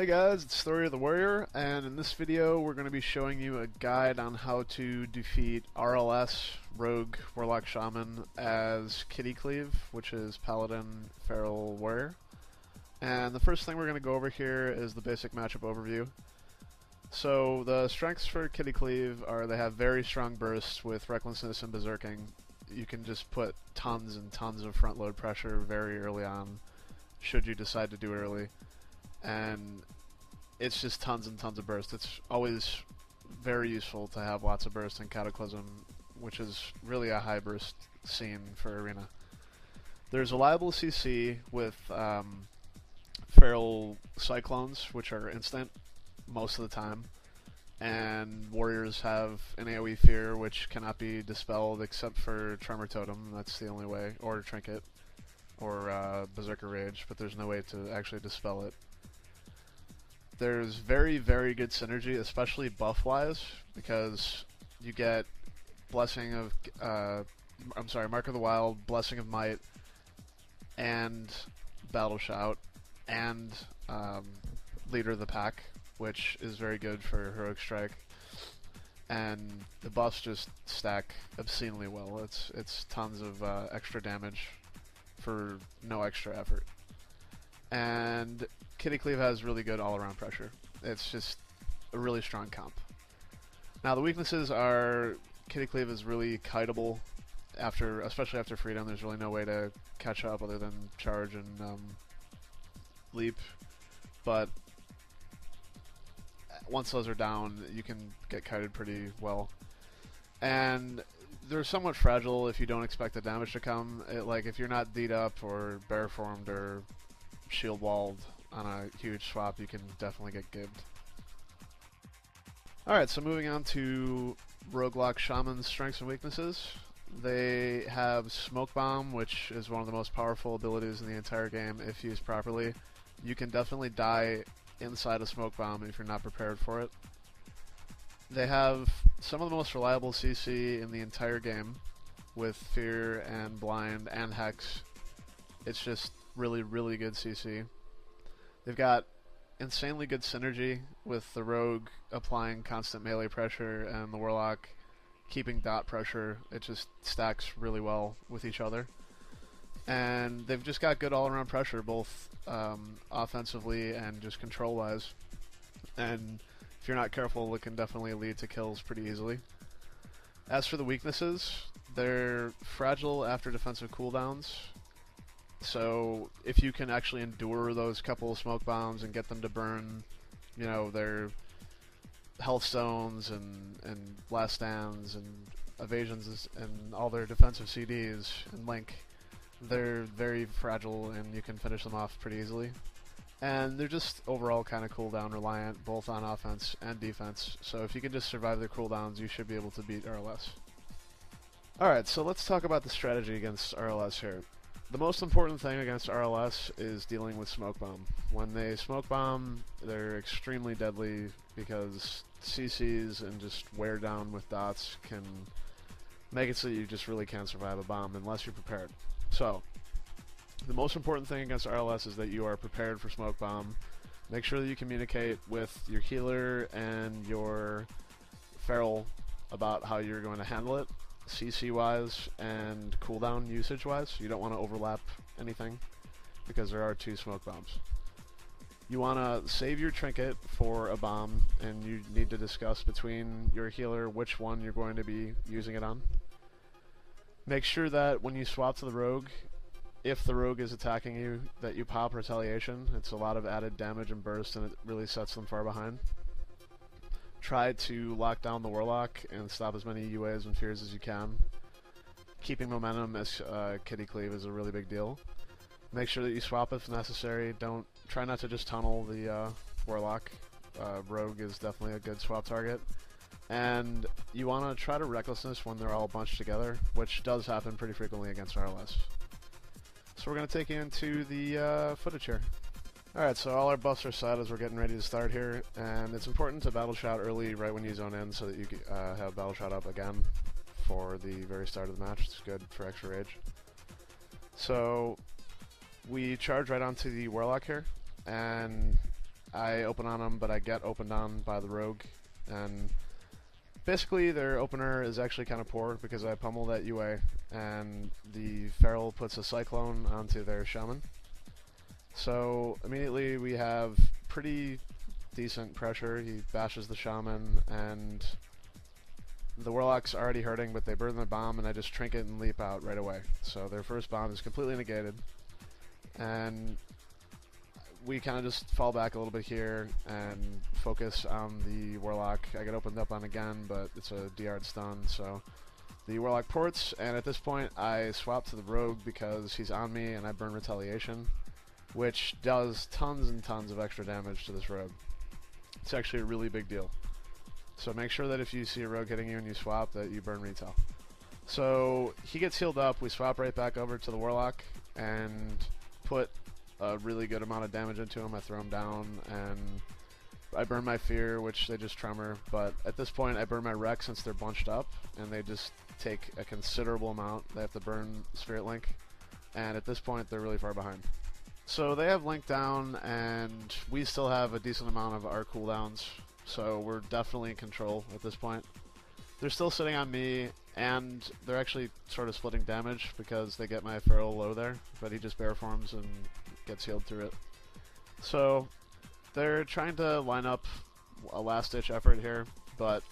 Hey guys, it's Thorrior the Warrior, and in this video we're going to be showing you a guide on how to defeat RLS, Rogue, Warlock, Shaman as Kitty Cleave, which is Paladin, Feral, Warrior. And the first thing we're going to go over here is the basic matchup overview. So the strengths for Kitty Cleave are they have very strong bursts with Recklessness and Berserking. You can just put tons and tons of front load pressure very early on, should you decide to do it early. And it's just tons and tons of burst. It's always very useful to have lots of burst in Cataclysm, which is really a high burst scene for Arena. There's reliable CC with Feral Cyclones, which are instant most of the time, and Warriors have an AoE Fear, which cannot be dispelled except for Tremor Totem. That's the only way, or Trinket, or Berserker Rage, but there's no way to actually dispel it. There's very, very good synergy, especially buff-wise, because you get Blessing of, Mark of the Wild, Blessing of Might, and Battle Shout, and Leader of the Pack, which is very good for Heroic Strike. And the buffs just stack obscenely well. It's tons of extra damage for no extra effort. And Kitty Cleave has really good all-around pressure. It's just a really strong comp. Now the weaknesses are Kitty Cleave is really kiteable, especially after freedom. There's really no way to catch up other than charge and leap. But once those are down, you can get kited pretty well. And they're somewhat fragile if you don't expect the damage to come. Like if you're not D'd up or bear formed or shield walled on a huge swap, you can definitely get gibbed. Alright, so moving on to Roguelock Shaman's strengths and weaknesses. They have Smoke Bomb, which is one of the most powerful abilities in the entire game if used properly. You can definitely die inside a Smoke Bomb if you're not prepared for it. They have some of the most reliable CC in the entire game with Fear and Blind and Hex. It's just really, really good CC. They've got insanely good synergy with the Rogue applying constant melee pressure and the Warlock keeping dot pressure. It just stacks really well with each other. And they've just got good all-around pressure, both offensively and just control-wise. And if you're not careful, it can definitely lead to kills pretty easily. As for the weaknesses, they're fragile after defensive cooldowns. So if you can actually endure those couple of smoke bombs and get them to burn, you know, their health stones and blast stands and evasions and all their defensive CDs and Link, they're very fragile and you can finish them off pretty easily. And they're just overall kind of cooldown reliant, both on offense and defense. So if you can just survive their cooldowns, you should be able to beat RLS. Alright, so let's talk about the strategy against RLS here. The most important thing against RLS is dealing with Smoke Bomb. When they Smoke Bomb, they're extremely deadly because CCs and just wear down with dots can make it so you just really can't survive a bomb unless you're prepared. So, the most important thing against RLS is that you are prepared for Smoke Bomb. Make sure that you communicate with your healer and your Feral about how you're going to handle it, CC-wise and cooldown usage-wise. You don't want to overlap anything because there are two Smoke Bombs. You want to save your Trinket for a bomb, and you need to discuss between your healer which one you're going to be using it on. Make sure that when you swap to the Rogue, if the Rogue is attacking you, that you pop Retaliation. It's a lot of added damage and burst, and it really sets them far behind. Try to lock down the Warlock and stop as many UAs and Fears as you can. Keeping momentum as Kitty Cleave is a really big deal. Make sure that you swap if necessary. Try not to just tunnel the Warlock. Rogue is definitely a good swap target. And you want to try to Recklessness when they're all bunched together, which does happen pretty frequently against RLS. So we're going to take you into the footage here. Alright, so all our buffs are set as we're getting ready to start here, and it's important to Battle Shout early right when you zone in so that you have Battle Shout up again for the very start of the match. It's good for extra rage. So we charge right onto the Warlock here, and I open on them, but I get opened on by the rogue, and basically their opener is actually kind of poor because I pummel that UA, and the feral puts a cyclone onto their shaman. So immediately we have pretty decent pressure. He bashes the shaman, and the warlock's already hurting, but they burn the bomb, and I just trinket and leap out right away. So their first bomb is completely negated, and we kind of just fall back a little bit here and focus on the warlock. I get opened up on again, but it's a DR stun, so the warlock ports, and at this point I swap to the rogue because he's on me, and I burn retaliation, which does tons and tons of extra damage to this rogue. It's actually a really big deal. So make sure that if you see a rogue hitting you and you swap, that you burn retail. So he gets healed up, we swap right back over to the warlock, and put a really good amount of damage into him. I throw him down, and I burn my fear, which they just tremor, but at this point I burn my wreck since they're bunched up, and they just take a considerable amount. They have to burn Spirit Link, and at this point they're really far behind. So they have Link down, and we still have a decent amount of our cooldowns, so we're definitely in control at this point. They're still sitting on me, and they're actually sort of splitting damage because they get my feral low there, but he just bear forms and gets healed through it. So they're trying to line up a last-ditch effort here, but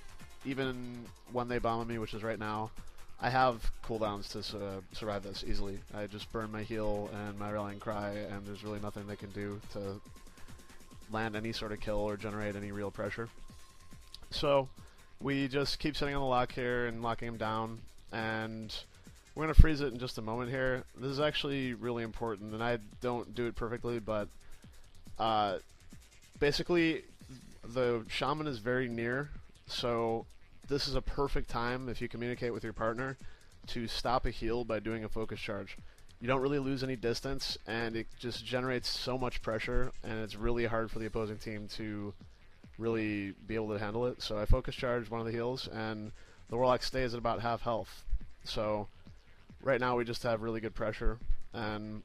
even when they bomb me, which is right now, I have cooldowns to survive this easily. I just burn my heal and my rallying cry, and there's really nothing they can do to land any sort of kill or generate any real pressure. So we just keep sitting on the lock here and locking him down, and we're going to freeze it in just a moment here. This is actually really important, and I don't do it perfectly, but basically the shaman is very near, so this is a perfect time, if you communicate with your partner, to stop a heal by doing a focus charge. You don't really lose any distance, and it just generates so much pressure, and it's really hard for the opposing team to really be able to handle it. So I focus charge one of the heals, and the warlock stays at about half health. So right now we just have really good pressure, and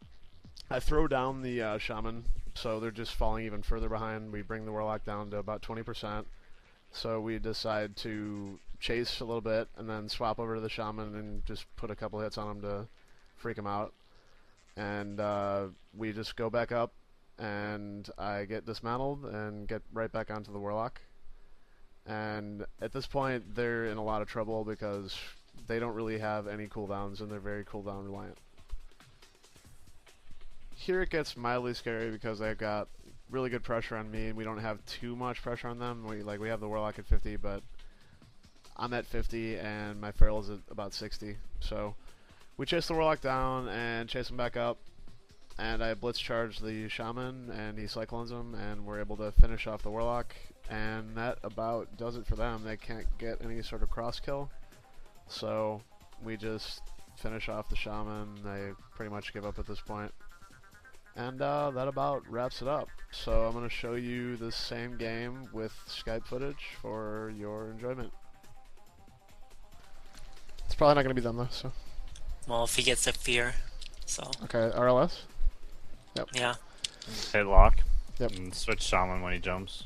I throw down the shaman, so they're just falling even further behind. We bring the warlock down to about 20%. So we decide to chase a little bit and then swap over to the shaman and just put a couple hits on him to freak him out. And we just go back up, and I get dismantled and get right back onto the warlock. And at this point they're in a lot of trouble because they don't really have any cooldowns, and they're very cooldown reliant. Here it gets mildly scary because they've got really good pressure on me, and we don't have too much pressure on them. We have the warlock at 50, but I'm at 50, and my feral is at about 60. So we chase the warlock down and chase him back up, and I blitz charge the shaman, and he cyclones him, and we're able to finish off the warlock, and that about does it for them. They can't get any sort of cross kill, so we just finish off the shaman. They pretty much give up at this point. And that about wraps it up. So I'm going to show you the same game with Skype footage for your enjoyment. It's probably not going to be them though, so. Well, if he gets a fear, so. Okay, RLS? Yep. Yeah. Hit lock. Yep. And switch shaman when he jumps.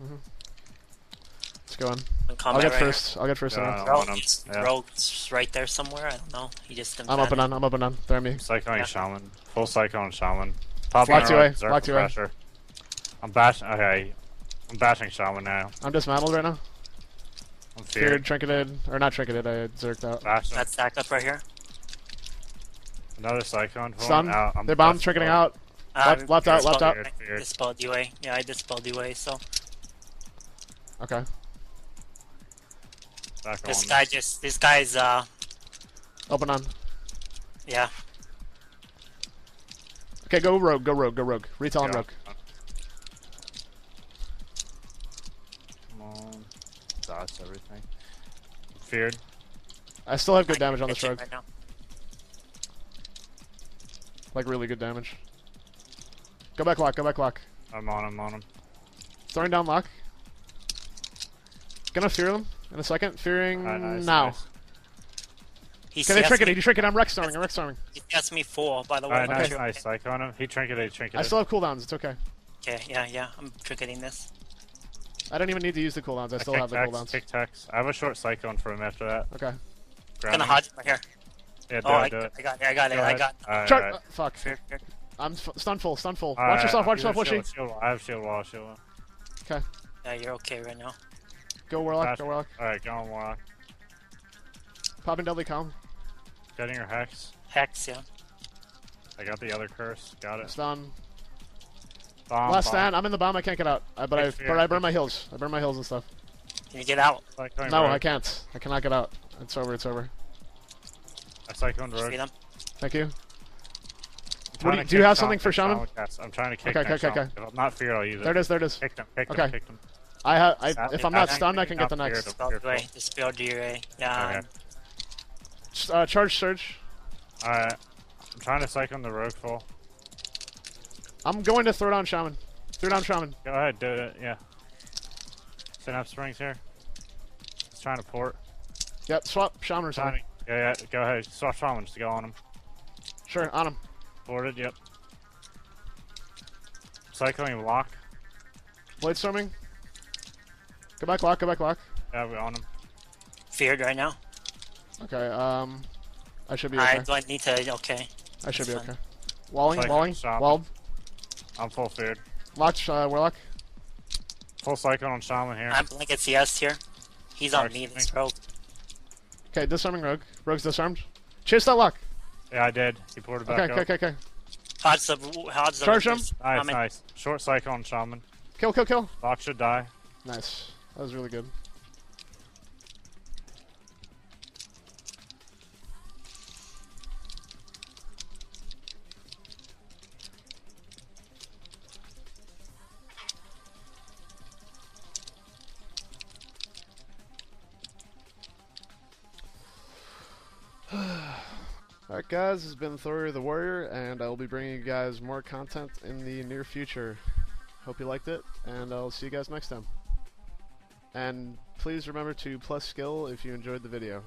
Let's go in. I'll get first. I'll get first. Yeah, Rogue's right there somewhere. I don't know. He just. I'm up and on. I'm up and on. Throw me. Cycloning shaman. Full cyclone shaman. Top Lock right, 2A. Lock 2A. pressure. I'm bashing. Okay. I'm bashing shaman now. I'm dismantled right now. I'm Feared, feared. trinketed, or not trinketed. I zerked out. Bashing. That's stacked up right here. Another cyclone. Stun. Out. They're bombed, trinketing out. Left out. Left out. Feared. Dispelled UA. Yeah, I dispelled UA. So Okay. Back this on. guy's Open on. yeah. Okay, go rogue. Go rogue. Go rogue. Retail on Yeah. rogue. Come on. Dodge everything. Feared. I still have good damage on Hit this you rogue. right now. Like really good damage. Go back lock. Go back lock. I'm on him. Throwing down lock. Gonna fear them in a second. Fearing Nice, now. nice. Okay, they trinketed. You trinketed. I'm Rex storming. I'm Rex storming. He gets me 4, by the way. Alright, nice, Okay. nice. Cyclone him. He trinketed. I still have cooldowns. It's okay. Okay, yeah, I'm forgetting this. I don't even need to use the cooldowns. I still have the cooldowns. Kick text. I have a short cyclone for him after that. Okay. I'm Grab gonna me. hodge right here. Yeah, do Oh, it, do it. I got it, I got it, Go I ahead. got it. Alright, Charge! alright. Fuck. Fear, fear. I'm stun full, stun full. Alright, Watch yourself, watch you yourself, have Wishy. shield wall. I have shield wall, shield wall. Okay. Yeah, you're okay right now. Go Warlock, go Warlock. Alright, go on Warlock. Popping Deadly Calm. Getting your hex. Hex, yeah. I got the other curse. Got it. Stun. Bomb, Last bomb. stand. I'm in the bomb. I can't get out. But I Fear. burn my heals. I burn my heals and stuff. Can you get out? Cycling No, rogue. I can't. I cannot get out. It's over. It's over. I cycled rogue. See them? Thank you. I'm trying to Do you kick have something for Shaman Shaman? cast. I'm trying to kick Okay, next okay, Shaman. If I'm not fear, I'll use it. There it is. There it is. Kick them, kick Okay. them, kick them. If I'm not stunned, I can get the Not next. feared. Spell away. Dispel DRA. Yeah. Okay. Charge Surge. Alright. I'm trying to cycle the rogue full. I'm going to throw down Shaman. Throw down Shaman. Go ahead, do it, yeah. Synapse Springs here. Just trying to port. Yep, swap Shaman or something. Yeah, go ahead. Swap Shamans to go on him. Sure, on him. Ported, yep. Cycling lock. Blade Storming. Go back lock, go back lock. Yeah, we're on him. Feared right now. Okay, I should be I okay. don't need to. Okay. I should be That's okay. Walling, Cycling walling, Shaman. walled. I'm full feared. Locked, Warlock. Full cycle on Shaman here. I'm blanket CS here. He's on Dark me, Spring. this rogue. Okay, disarming Rogue. Rogue's disarmed. Chase that lock. Yeah, I did. He ported back Okay, up. okay. Hodge the Charge him. Nice, nice. Short cycle on Shaman. Kill. Lock should die. Nice. That was really good. Alright guys, this has been Thorrior the Warrior, and I will be bringing you guys more content in the near future. Hope you liked it, and I'll see you guys next time. And please remember to plus skill if you enjoyed the video.